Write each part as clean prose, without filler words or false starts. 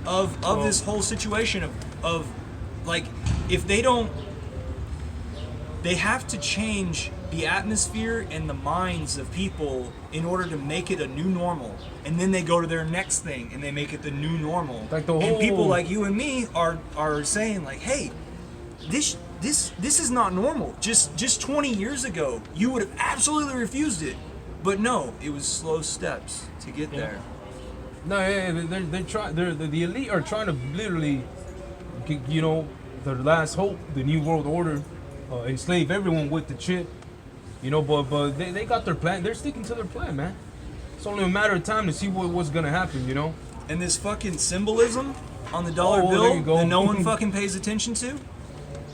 of this whole situation of like, if they don't, they have to change the atmosphere and the minds of people in order to make it a new normal, and then they go to their next thing and they make it the new normal. Like the whole... And people like you and me are saying like, hey, this is not normal. Just 20 years ago, you would have absolutely refused it, but no, it was slow steps to get there. No, they're trying. The elite are trying to literally, you know, their last hope, the new world order, enslave everyone with the chip. You know, but they got their plan. They're sticking to their plan, man. It's only a matter of time to see what's gonna happen, you know. And this fucking symbolism on the dollar there bill you go. that no one fucking pays attention to.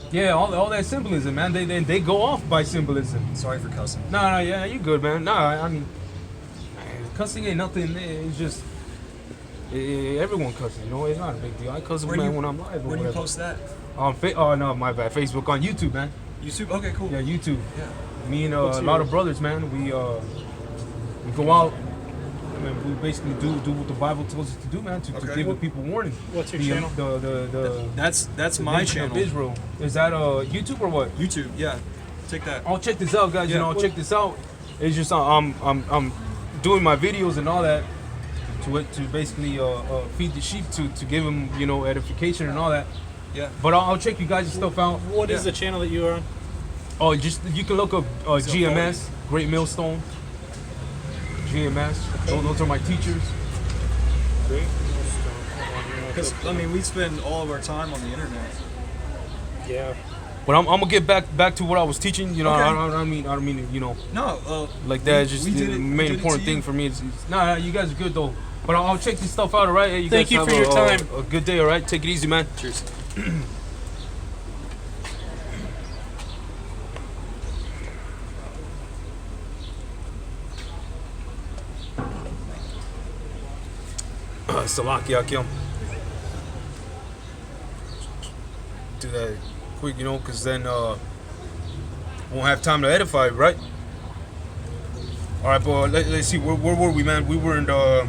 Yeah, all that symbolism, man. They go off by symbolism. Sorry for cussing. No, yeah, you good, man. No, I mean, cussing ain't nothing. It's just everyone cusses, you know. It's not a big deal. I cuss when I'm live. Where do you post that? Oh no, my bad. Facebook, on YouTube, man. YouTube. Okay, cool. Yeah, YouTube. Yeah. Me and a lot of brothers, man. We go out. I mean, we basically do what the Bible tells us to do, man. To give the people warning. What's your channel? That's my channel. Of Israel. Is that YouTube or what? YouTube. Yeah. Take that. I'll check this out, guys. Yeah. You know, I'll check this out. It's just I'm doing my videos and all that to basically feed the sheep to give them, you know, edification and all that. Yeah. But I'll check you guys' stuff out. What is the channel that you are on? Oh, just you can look up GMS, Great Millstone. GMS. Those are my teachers. Great. Because I mean, we spend all of our time on the internet. Yeah. But I'm gonna get back to what I was teaching. You know, Okay. I don't mean you know. No. Like that. Just the main important thing for me is nah. You guys are good though. But I'll check this stuff out. All right. Hey, Thank you for your time. A good day. All right. Take it easy, man. Cheers. Salakia Akim. Do that quick, you know, because then won't have time to edify, right? All right, but let's see, where were we, man? We were in the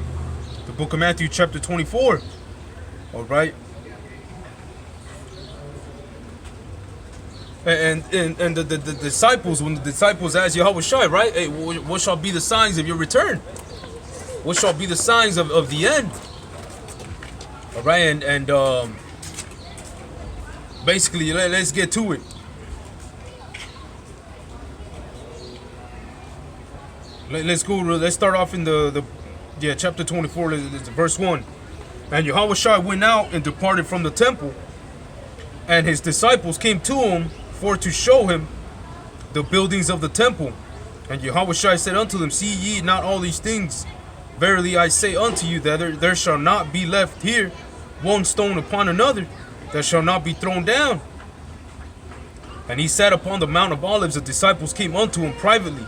book of Matthew, chapter 24. All right. And the disciples, when the disciples asked Yahushua, right? Hey, what shall be the signs of your return? What shall be the signs of the end? All right, and basically, let's get to it. Let's go. Let's start off in chapter 24, verse 1. And Yahushua went out and departed from the temple, and his disciples came to him for to show him the buildings of the temple. And Yahushua said unto them, see ye not all these things? Verily I say unto you that there shall not be left here one stone upon another that shall not be thrown down. And he sat upon the Mount of Olives. The disciples came unto him privately.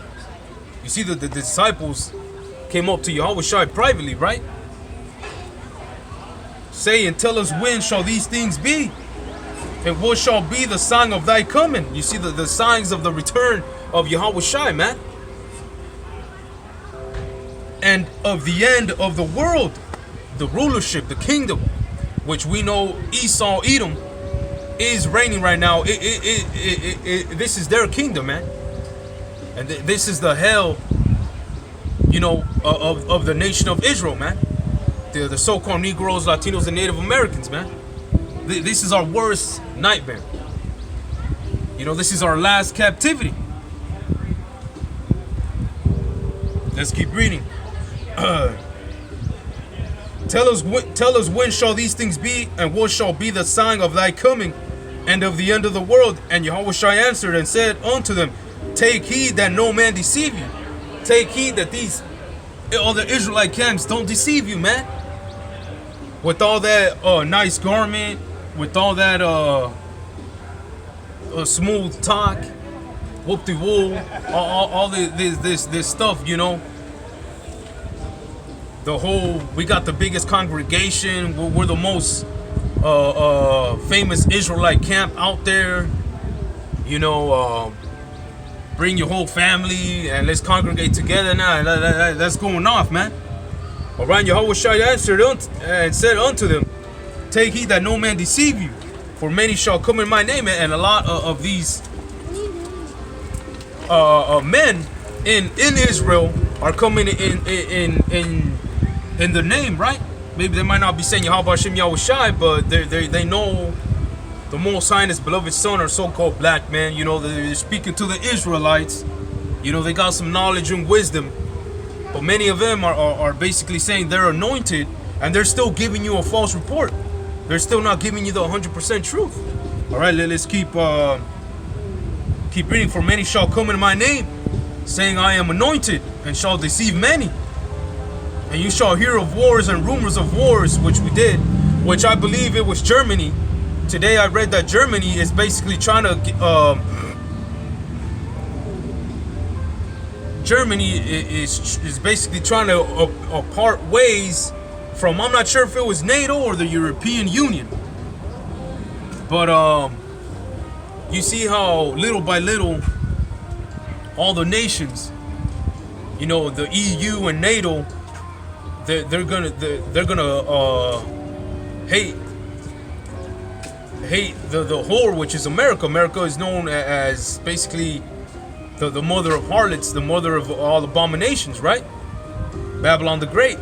You see that the disciples came up to Yahushua privately, right? Saying, tell us when shall these things be? And what shall be the sign of thy coming? You see the signs of the return of Yahushua, man. And of the end of the world, the rulership, the kingdom, which we know Esau, Edom, is reigning right now. This is their kingdom, man. And this is the hell, you know, of the nation of Israel, man. The so-called Negroes, Latinos, and Native Americans, man. This is our worst nightmare. You know, this is our last captivity. Let's keep reading. Tell us when shall these things be, and what shall be the sign of thy coming, and of the end of the world? And Yahushua answered and said unto them, take heed that no man deceive you. Take heed that these other Israelite camps don't deceive you, man. With all that nice garment, with all that smooth talk, whoop-de-woo, all this stuff, you know. We got the biggest congregation. We're the most famous Israelite camp out there. You know, bring your whole family and let's congregate together now. That's going off, man. All right, Yahushua answered and said unto them, take heed that no man deceive you, for many shall come in my name, and a lot of these men in Israel are coming in the name, right? Maybe they might not be saying Yahweh Hashem Yahweh Shai, but they know the Most High and His beloved Son are so-called black men. You know, they're speaking to the Israelites. You know, they got some knowledge and wisdom, but many of them are basically saying they're anointed, and they're still giving you a false report. They're still not giving you the 100% truth. All right, let's keep reading. For many shall come in my name, saying I am anointed, and shall deceive many. And you shall hear of wars and rumors of wars, which we did, which I believe it was Germany. Today I read that Germany is basically trying to Germany is basically trying to part ways from, I'm not sure if it was NATO or the European Union, but you see how little by little all the nations, you know, the EU and NATO, they're gonna hate the whore, which is America. America is known as basically the mother of harlots, the mother of all abominations, right? Babylon the Great.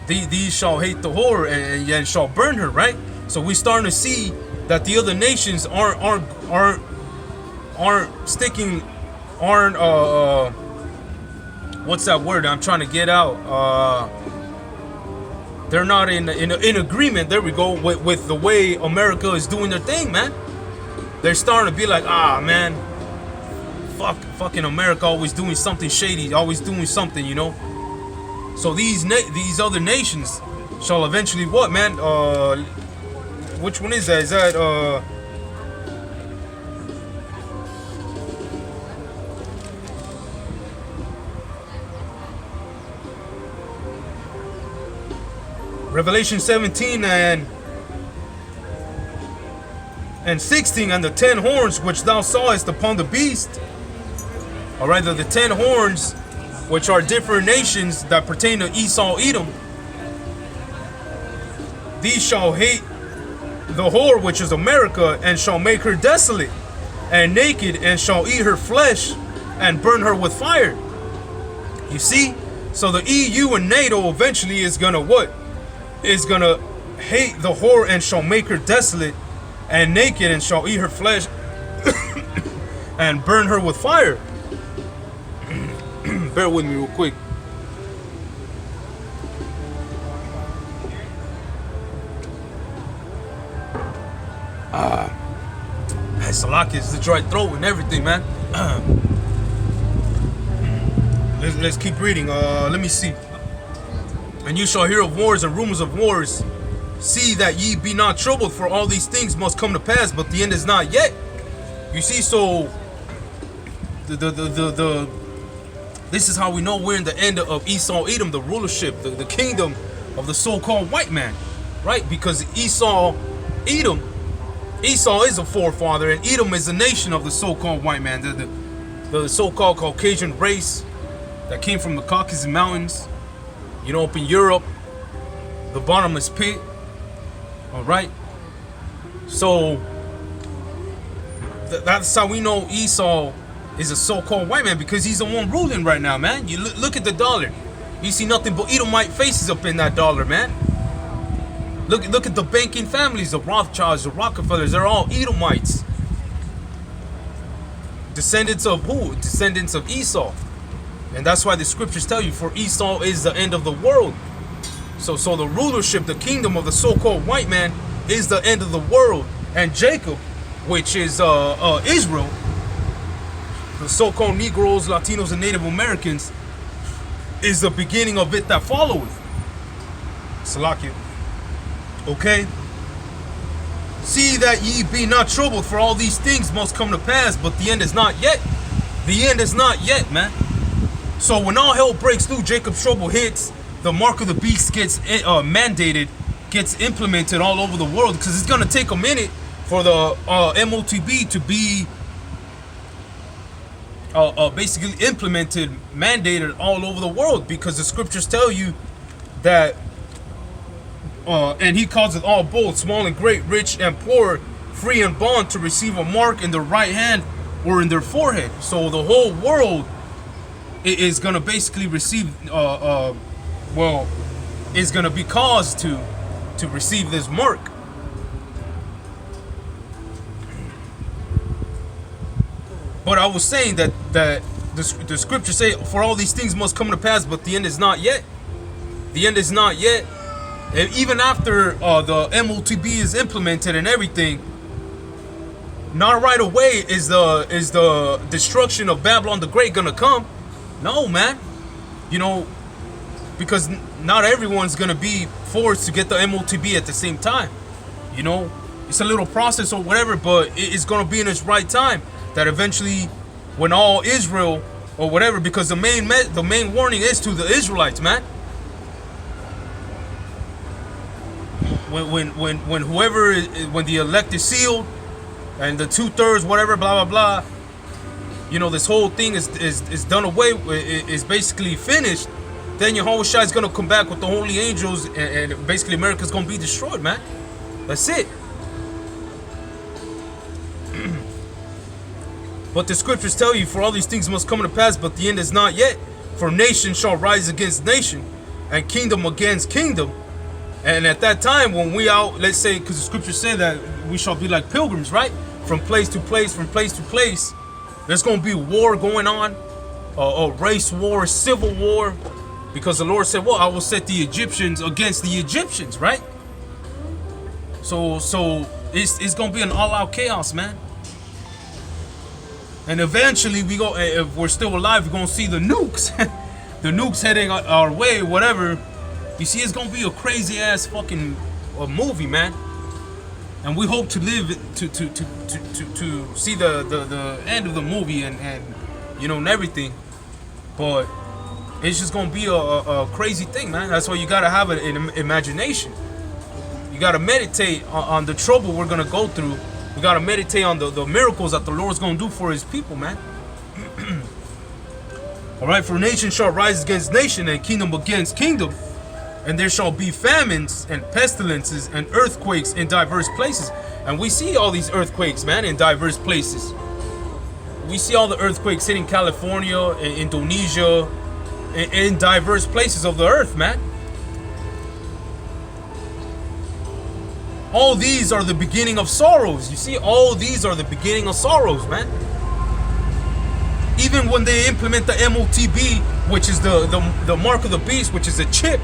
These shall hate the whore and shall burn her, right? So we're starting to see that the other nations aren't what's that word I'm trying to get out? They're not in agreement. There we go, with the way America is doing their thing, man. They're starting to be like, man, fucking America always doing something shady, always doing something, you know. So these other nations shall eventually what, man? Which one is that? Is that Revelation 17 and 16, and the 10 horns which thou sawest upon the beast. All right, the 10 horns, which are different nations that pertain to Esau, Edom. These shall hate the whore, which is America, and shall make her desolate and naked, and shall eat her flesh and burn her with fire. You see? So the EU and NATO eventually is gonna what? Is gonna hate the whore and shall make her desolate and naked, and shall eat her flesh and burn her with fire. Bear with me real quick. Salaki is the dry throat and everything, man. Let's keep reading. Let me see. And you shall hear of wars and rumors of wars. See that ye be not troubled, for all these things must come to pass, but the end is not yet. You see, so this is how we know we're in the end of Esau, Edom, the rulership, the kingdom of the so-called white man, right? Because Esau is a forefather, and Edom is a nation of the so-called white man, the so-called Caucasian race that came from the Caucasus Mountains, you know, up in Europe, the bottomless pit. All right, so that's how we know Esau is a so-called white man, because he's the one ruling right now, man. You look at the dollar, you see nothing but Edomite faces up in that dollar, man. Look at the banking families, the Rothschilds, the Rockefellers. They're all Edomites, descendants of who? Descendants of Esau. And that's why the scriptures tell you, for Esau is the end of the world. So the rulership, the kingdom of the so-called white man is the end of the world. And Jacob, which is Israel, the so-called Negroes, Latinos, and Native Americans, is the beginning of it that followeth. Salakia. Okay? See that ye be not troubled, for all these things must come to pass, but the end is not yet. The end is not yet, man. So when all hell breaks through, Jacob's trouble hits, the mark of the beast gets mandated, gets implemented all over the world, because it's going to take a minute for the MOTB to be basically implemented, mandated all over the world, because the scriptures tell you that and he causeth all both, small and great, rich and poor, free and bond, to receive a mark in their right hand or in their forehead. So the whole world is gonna basically receive, is gonna be caused to receive this mark. But I was saying that the scriptures say, for all these things must come to pass, but the end is not yet. The end is not yet. And even after the MOTB is implemented and everything, not right away is the destruction of Babylon the Great gonna come. No, man. You know, because not everyone's gonna be forced to get the MOTB at the same time. You know, it's a little process or whatever, but it's gonna be in its right time. That eventually, when all Israel or whatever, because the main warning is to the Israelites, man. When the elect is sealed, and the 2/3, whatever, blah blah blah, you know, this whole thing is done away, is basically finished. Then Yahushua is gonna come back with the holy angels, and basically America's gonna be destroyed, man. That's it. But the scriptures tell you, for all these things must come to pass, but the end is not yet. For nation shall rise against nation, and kingdom against kingdom. And at that time, when we out, let's say, because the scriptures say that we shall be like pilgrims, right? From place to place, from place to place. There's going to be war going on, a race war, civil war, because the Lord said, well, I will set the Egyptians against the Egyptians, right? So it's going to be an all-out chaos, man. And eventually, if we're still alive, we're going to see the nukes. The nukes heading our way, whatever. You see, it's going to be a crazy-ass fucking movie, man. And we hope to live to see the end of the movie and you know, and everything. But it's just going to be a crazy thing, man. That's why you got to have an imagination. You got to meditate on the trouble we're going to go through. We got to meditate on the miracles that the Lord's going to do for his people, man. All right, for nation shall rise against nation and kingdom against kingdom. And there shall be famines and pestilences and earthquakes in diverse places. And we see all these earthquakes, man, in diverse places. We see all the earthquakes hitting California, Indonesia, in diverse places of the earth, man. All these are the beginning of sorrows. You see, all these are the beginning of sorrows, man. Even when they implement the MOTB, which is the mark of the beast, which is a chip,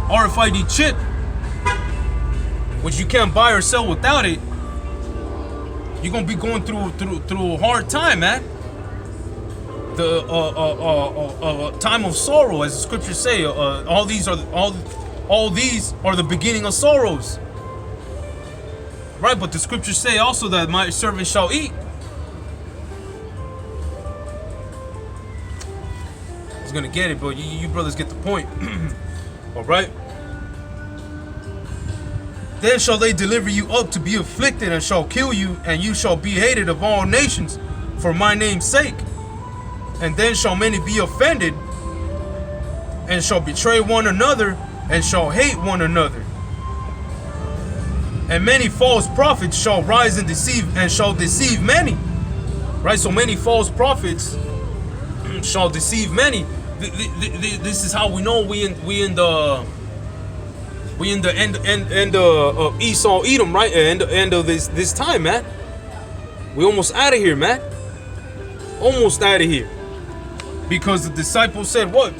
RFID chip, which you can't buy or sell without it, you're gonna be going through a hard time, man. The time of sorrow, as the scriptures say. All these are the beginning of sorrows, right? But the scriptures say also that my servant shall eat. I was gonna get it, but you brothers get the point. All right. Then shall they deliver you up to be afflicted, and shall kill you, and you shall be hated of all nations for my name's sake. And then shall many be offended, and shall betray one another, and shall hate one another. And many false prophets shall rise and deceive, and shall deceive many. Right? So many false prophets shall deceive many. This is how we know we in the end of Esau Edom, right? End of this time, man. We almost out of here, man. Almost out of here. Because the disciples said what?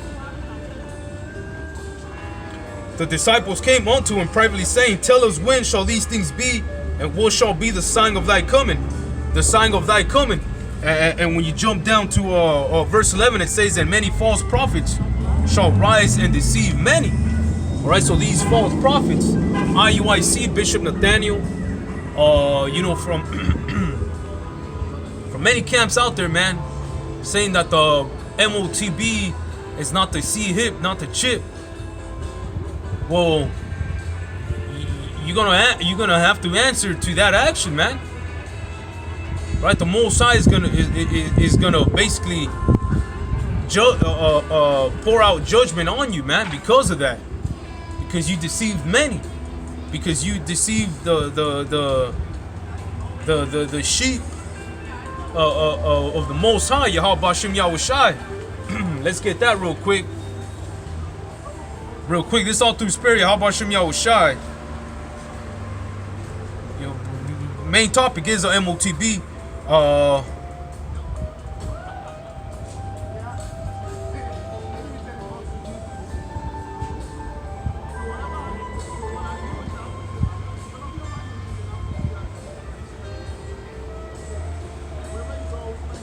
The disciples came unto him privately, saying, tell us when shall these things be, and what shall be the sign of thy coming? The sign of thy coming. And when you jump down to verse 11, it says, and many false prophets shall rise and deceive many. All right, so these false prophets, IUIC, Bishop Nathaniel, you know, from from many camps out there, man, saying that the MOTB is not the C-hip, not the chip. Well, you're gonna have to answer to that action, man. Right, the Most High is gonna basically pour out judgment on you, man, because of that. because you deceived many, because you deceived the sheep of the Most High, Yahweh Bashem Yahushai. Let's get that real quick. Real quick, this all through spirit, Yahweh Bashem Yahushai. Main topic is a MOTB.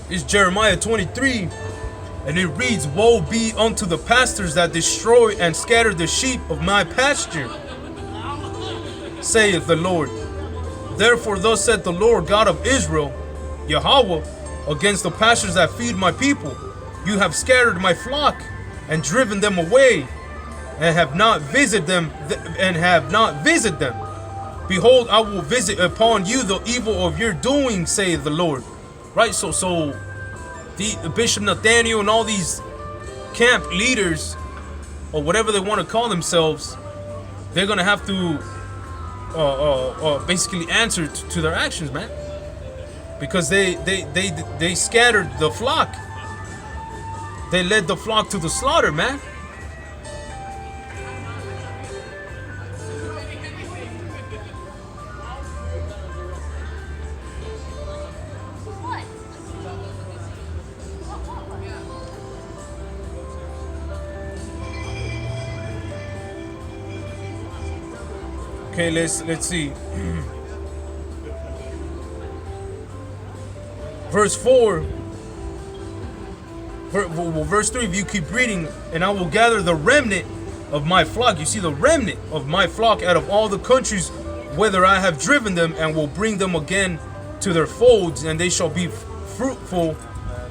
It's Jeremiah 23, and it reads, "Woe be unto the pastors that destroy and scatter the sheep of my pasture, saith the Lord. Therefore thus said the Lord God of Israel, Yahweh, against the pastors that feed my people. You have scattered my flock and driven them away, and have not visited them, Behold, I will visit upon you the evil of your doing, saith the Lord." Right, so the Bishop Nathaniel and all these camp leaders, or whatever they want to call themselves, they're gonna have to basically answer to their actions, man, because they scattered the flock. They led the flock to the slaughter, man. Okay, let's see. Verse 4. Verse 3, if you keep reading, "And I will gather the remnant of my flock." You see, the remnant of my flock out of all the countries whither I have driven them, and will bring them again to their folds, and they shall be fruitful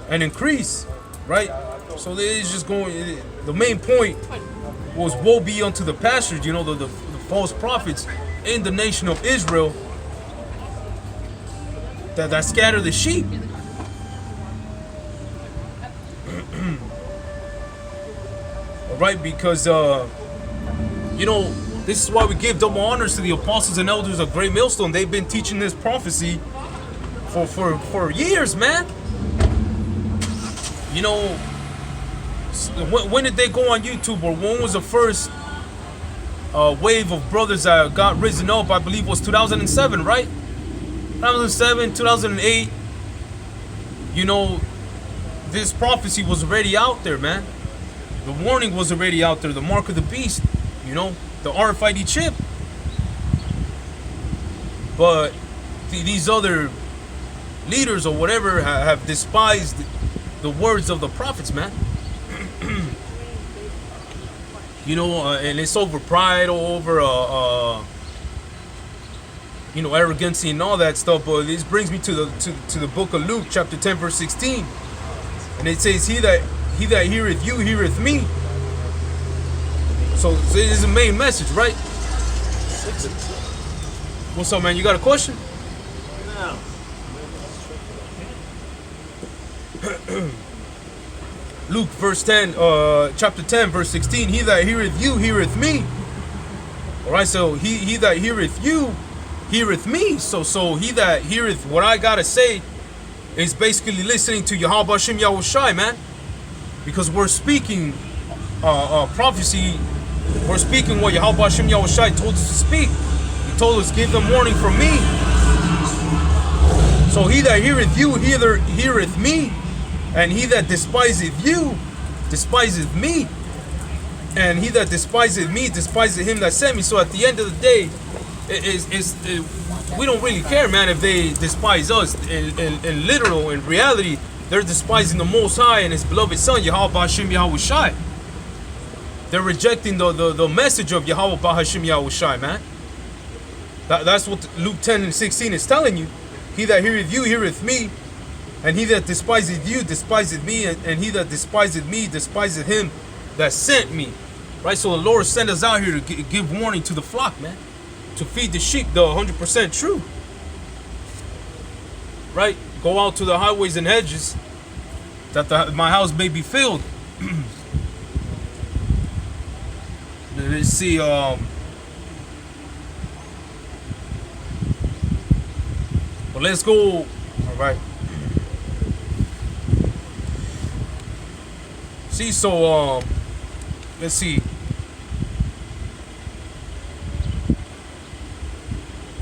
and increase. Right? So it's just going, the main point was, woe be unto the pastors, you know, the false prophets in the nation of Israel that scatter the sheep. Alright, because you know, this is why we give double honors to the apostles and elders of Great Millstone. They've been teaching this prophecy for years, man. You know, when did they go on YouTube, or when was the first wave of brothers that got risen up? I believe was 2007, right? 2007, 2008. You know, this prophecy was already out there, man. The warning was already out there. The mark of the beast, you know, the RFID chip. But these other leaders or whatever have despised the words of the prophets, man. You know, and it's over pride, or over you know, arrogancy and all that stuff. But this brings me to the book of Luke, chapter 10, verse 16, and it says, "He that heareth you heareth me." So this is the main message, right? What's up, man? You got a question? No. Luke chapter 10, verse 16, "He that heareth you heareth me." Alright, so he that heareth you heareth me. So he that heareth what I gotta say is basically listening to Yahweh Bashem Yahushai, man. Because we're speaking prophecy, we're speaking what Yahweh Bashem Yahushai told us to speak. He told us, give them warning from me. So he that heareth you heareth me, and he that despiseth you despiseth me, and he that despiseth me despiseth him that sent me. So at the end of the day, we don't really care, man, if they despise us. In literal, in reality, they're despising the Most High and His beloved Son, Yahweh Bashem Yahushai. They're rejecting the message of Yahweh Bashem Yahushai, man. That's what Luke 10 and 16 is telling you. He that heareth you heareth me, and he that despiseth you despiseth me, and he that despiseth me despiseth him that sent me. Right? So the Lord sent us out here to give warning to the flock, man. To feed the sheep, the 100% true. Right? Go out to the highways and hedges, that my house may be filled. let's see. Well, let's go. All right. See, so let's see.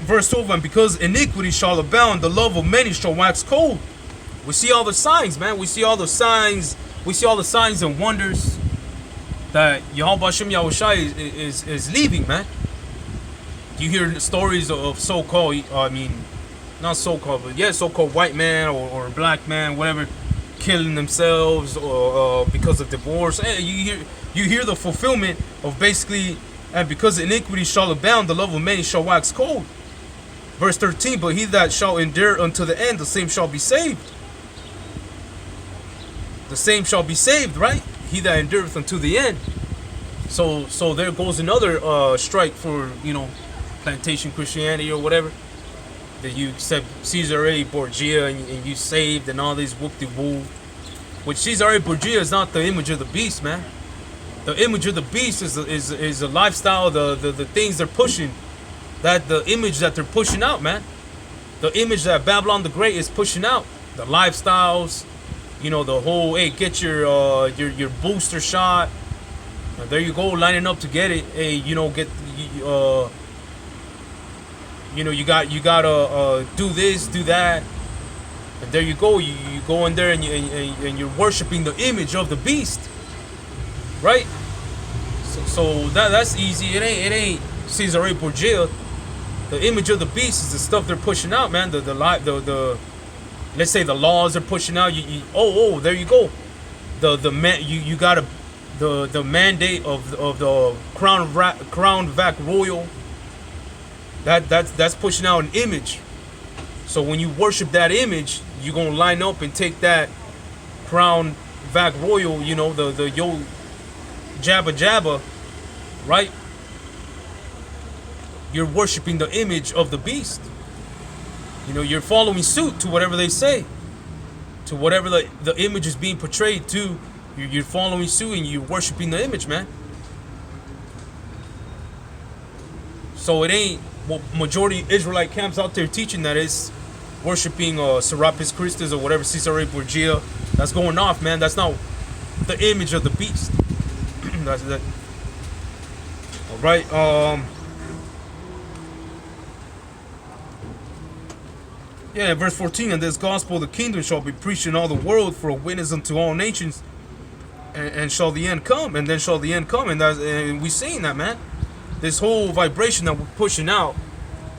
Verse 12, and because iniquity shall abound, the love of many shall wax cold. We see all the signs, man. We see all the signs. We see all the signs and wonders that Yahweh Hashem Yahushai is leaving, man. You hear the stories of so-called, not so-called, but yeah, so-called white man or black man, whatever, killing themselves or because of divorce. And you hear the fulfillment of basically, and because iniquity shall abound, the love of many shall wax cold. Verse 13, but he that shall endure unto the end, the same shall be saved. The same shall be saved, right? He that endureth unto the end. So there goes another strike for, plantation Christianity or whatever. That you accept Caesar A. Borgia and you saved and all these whoop-de-woo. Which Caesar A. Borgia is not the image of the beast, man. The image of the beast is a lifestyle, the things they're pushing. That the image that they're pushing out, man. The image that Babylon the Great is pushing out. The lifestyles, the whole, hey, get your booster shot. And there you go, lining up to get it. Hey, you gotta do this, do that. And there you go. You go in there and you're worshiping the image of the beast, right? So that's easy. It ain't Caesar A. Borgia. The image of the beast is the stuff they're pushing out, man. The let's say the laws they're pushing out. There you go. You got the mandate of the crown vac royal. That's pushing out an image. So when you worship that image, you're gonna line up and take that crown vac royal. The yo jabba jabba, right? You're worshiping the image of the beast. You're following suit to whatever they say, to whatever the image is being portrayed to. You're following suit and you're worshiping the image, man. So it ain't what majority Israelite camps out there teaching, that is worshiping Serapis Christus or whatever, Caesarea Borgia. That's going off, man. That's not the image of the beast. That's that. All right. Yeah, verse 14, and this gospel of the kingdom shall be preached in all the world for a witness unto all nations, and shall the end come, and then shall the end come, and we're seeing that, man. This whole vibration that we're pushing out,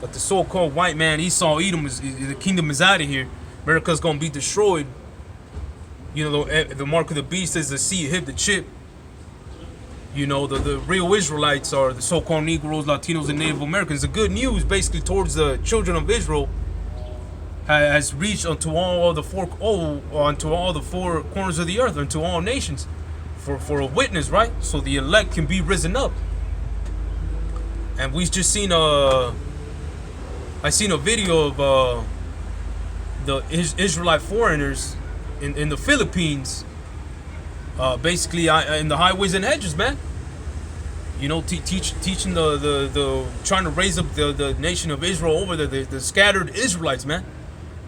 that the so-called white man, Esau, Edom, the kingdom is out of here. America's gonna be destroyed. The mark of the beast is the seed, hit the chip. The real Israelites are the so-called Negroes, Latinos, and Native Americans. The good news, basically, towards the children of Israel has reached unto all the four corners of the earth, unto all nations, for a witness, right? So the elect can be risen up. And we just seen I seen a video of the Israelite foreigners in the Philippines, basically in the highways and hedges, man. Teaching the trying to raise up the nation of Israel over the scattered Israelites, man.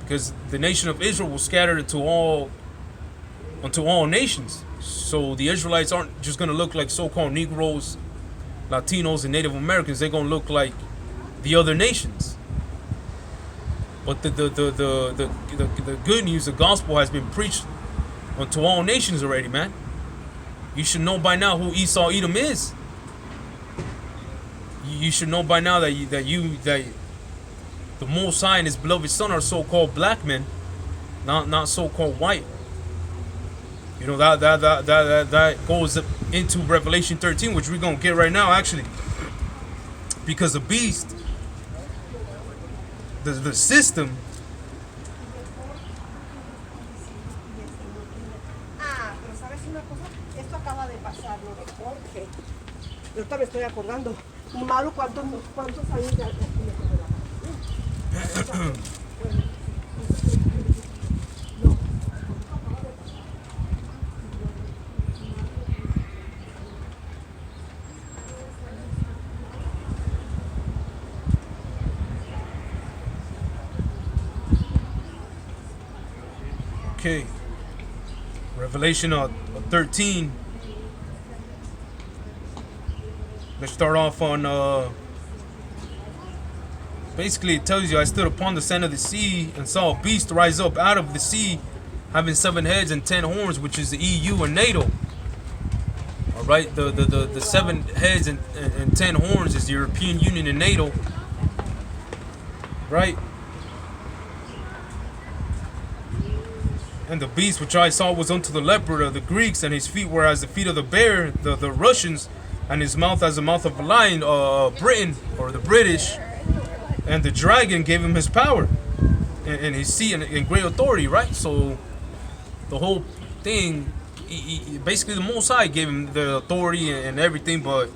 Because the nation of Israel was scattered unto all nations. So the Israelites aren't just gonna look like so-called Negroes, Latinos, and Native Americans. They're gonna look like the other nations. But the good news, the gospel has been preached unto all nations already, man. You should know by now who Esau Edom is. You should know by now that the Most High and His beloved Son are so-called black men, not so-called white. That goes into Revelation 13, which we're gonna get right now, actually, because the beast, the system. Pero sabes una cosa, esto acaba de pasar, lo de Jorge. Yo ahorita me estoy acordando. Maru, ¿cuántos años ya tiene de la pandemia? Okay. Revelation 13. Let's start off on basically it tells you, I stood upon the sand of the sea and saw a beast rise up out of the sea, having 7 heads and 10 horns, which is the EU and NATO. All right, the 7 heads and 10 horns is the European Union and NATO. Right. And the beast which I saw was unto the leopard of the Greeks, and his feet were as the feet of the bear, the Russians, and his mouth as the mouth of a lion, Britain, or the British. And the dragon gave him his power and his seat and great authority, right? So the whole thing, basically the Most High gave him the authority and everything, but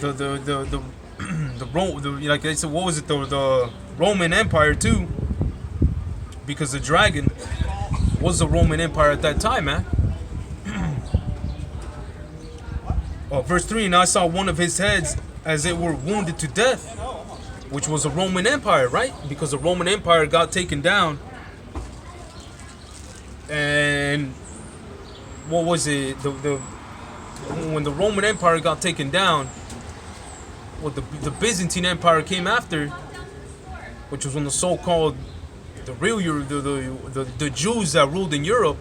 the like they said, what was it, the Roman Empire too, because the dragon was the Roman Empire at that time, man. Verse 3, and I saw one of his heads as it were wounded to death, which was the Roman Empire, right? Because the Roman Empire got taken down. And what was it? When the Roman Empire got taken down, well, the Byzantine Empire came after, which was when the so-called the Jews that ruled in Europe,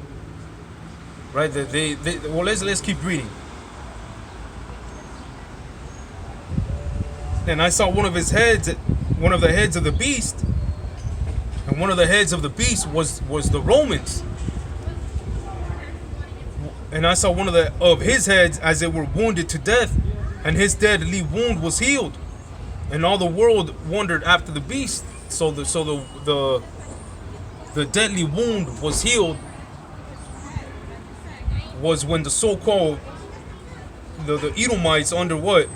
right? Well, let's keep reading. And I saw one of his heads, one of the heads of the beast, and one of the heads of the beast was the Romans. And I saw one of his heads as it were wounded to death, and his deadly wound was healed, and all the world wondered after the beast. So the deadly wound was healed was when the so-called the Edomites under what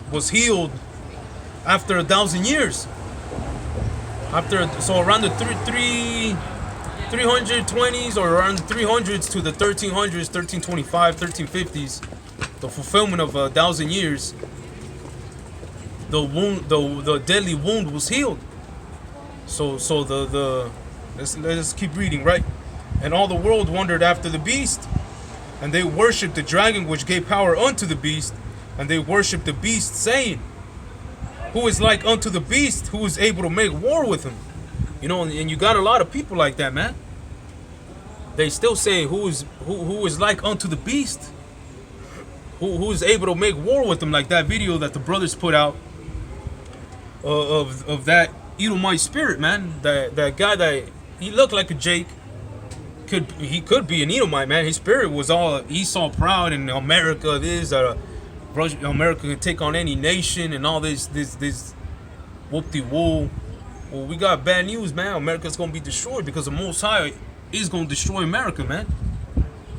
was healed after 1,000 years. So around the 320s or around the 300s to the 1300s, 1325, 1350s, the fulfillment of 1,000 years, the deadly wound was healed. So let's keep reading, right? And all the world wondered after the beast, and they worshipped the dragon which gave power unto the beast, and they worshipped the beast, saying, who is like unto the beast, who is able to make war with him? You know, and you got a lot of people like that, man. They still say who is like unto the beast, who is able to make war with him, like that video that the brothers put out of that Edomite spirit, man. That guy that he looked like a Jake. He could be an Edomite, man. His spirit was all Esau proud, and America America could take on any nation and all this whoop-de-woo. Well, we got bad news, man. America's gonna be destroyed because the Most High is gonna destroy America, man.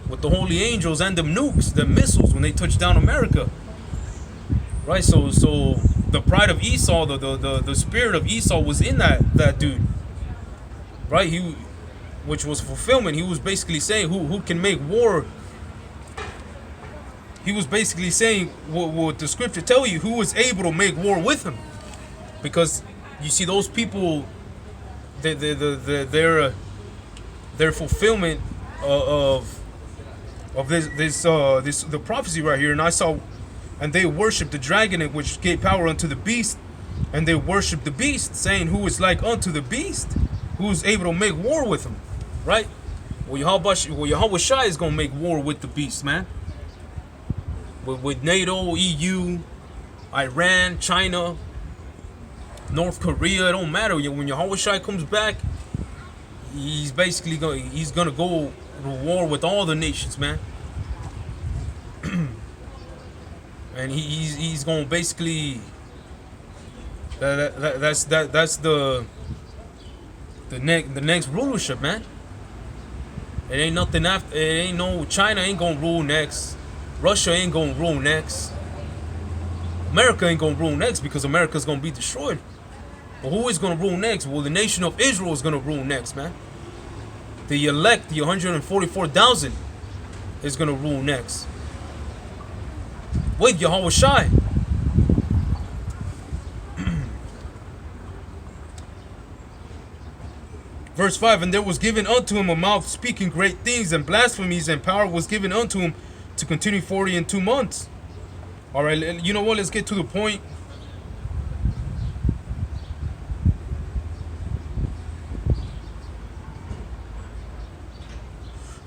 With the holy angels and them nukes, the missiles when they touch down America. Right, so the pride of Esau, the spirit of Esau was in that dude. Right, which was fulfillment. He was basically saying who can make war. He was basically saying what the scripture tell you, who was able to make war with him. Because you see those people, their fulfillment of the prophecy right here. And I saw, and they worshipped the dragon which gave power unto the beast, and they worshipped the beast, saying, who is like unto the beast, who is able to make war with him. Right? Well, Yahweh Shai is gonna make war with the beast, man. With NATO, EU, Iran, China, North Korea, it don't matter. When Yahweh Shai comes back, he's basically gonna go to war with all the nations, man. And he's gonna basically that's the next rulership, man. It ain't nothing after. It ain't no China ain't gonna rule next. Russia ain't gonna rule next. America ain't gonna rule next because America's gonna be destroyed. But who is gonna rule next? Well, the nation of Israel is gonna rule next, man. The elect, the 144,000, is gonna rule next. With Yahweh Shai. Verse 5, and there was given unto him a mouth speaking great things and blasphemies, and power was given unto him to continue 42 months. All right, you know what? Let's get to the point.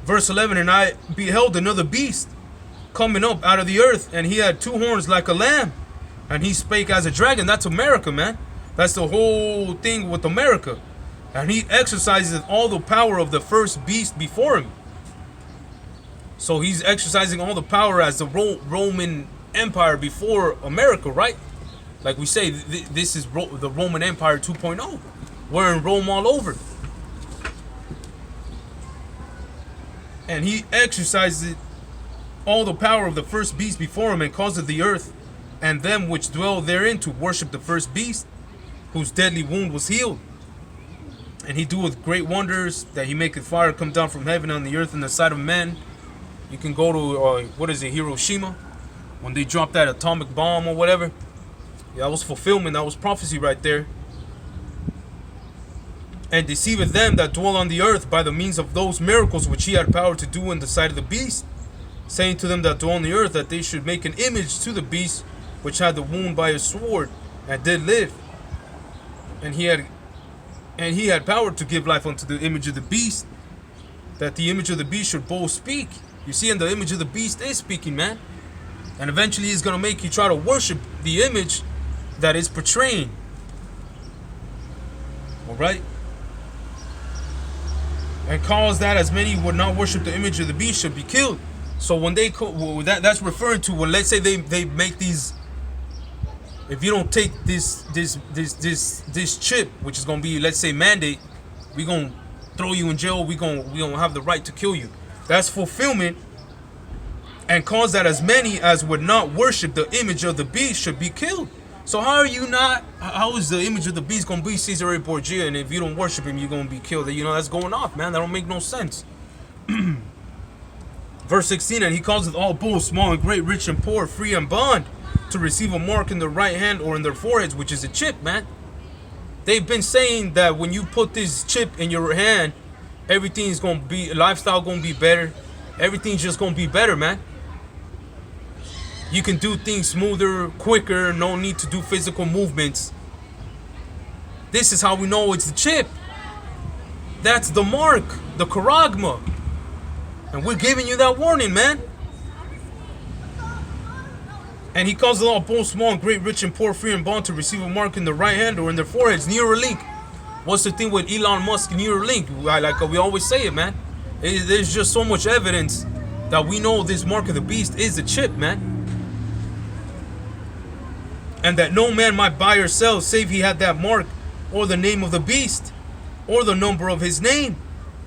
Verse 11, and I beheld another beast coming up out of the earth, and he had 2 horns like a lamb, and he spake as a dragon. That's America, man. That's the whole thing with America. And he exercises all the power of the first beast before him. So he's exercising all the power as the Roman Empire before America, right? Like we say, this is the Roman Empire 2.0. We're in Rome all over. And he exercises all the power of the first beast before him, and causeth the earth and them which dwell therein to worship the first beast, whose deadly wound was healed. And he doeth great wonders, that he maketh fire come down from heaven on the earth in the sight of men. You can go to, Hiroshima, when they dropped that atomic bomb or whatever. Yeah, that was fulfillment, that was prophecy right there. And deceiveth them that dwell on the earth by the means of those miracles which he had power to do in the sight of the beast, saying to them that dwell on the earth that they should make an image to the beast which had the wound by a sword and did live. And he had power to give life unto the image of the beast, that the image of the beast should both speak. You see, and the image of the beast is speaking, man. And eventually he's going to make you try to worship the image that is portraying. Alright? And cause that as many would not worship the image of the beast should be killed. So when they that's referring to when, let's say they make these, if you don't take this chip, which is gonna be, let's say, mandate, we gonna throw you in jail, we gonna have the right to kill you. That's fulfillment. And cause that as many as would not worship the image of the beast should be killed. So how is the image of the beast gonna be Caesar Borgia, and if you don't worship him, you're gonna be killed? You know, that's going off, man. That don't make no sense. Verse 16, and he causeth all both small and great, rich and poor, free and bond, to receive a mark in their right hand or in their foreheads, which is a chip, man. They've been saying that when you put this chip in your hand, everything's gonna be, lifestyle gonna be better. Everything's just gonna be better, man. You can do things smoother, quicker, no need to do physical movements. This is how we know it's the chip. That's the mark, the charagma. And we're giving you that warning, man. And he caused all both small and great, rich and poor, free and bond, to receive a mark in their right hand or in their foreheads. Neuralink. What's the thing with Elon Musk and Neuralink? Like we always say it, man. There's just so much evidence that we know this mark of the beast is a chip, man. And that no man might buy or sell save he had that mark, or the name of the beast, or the number of his name.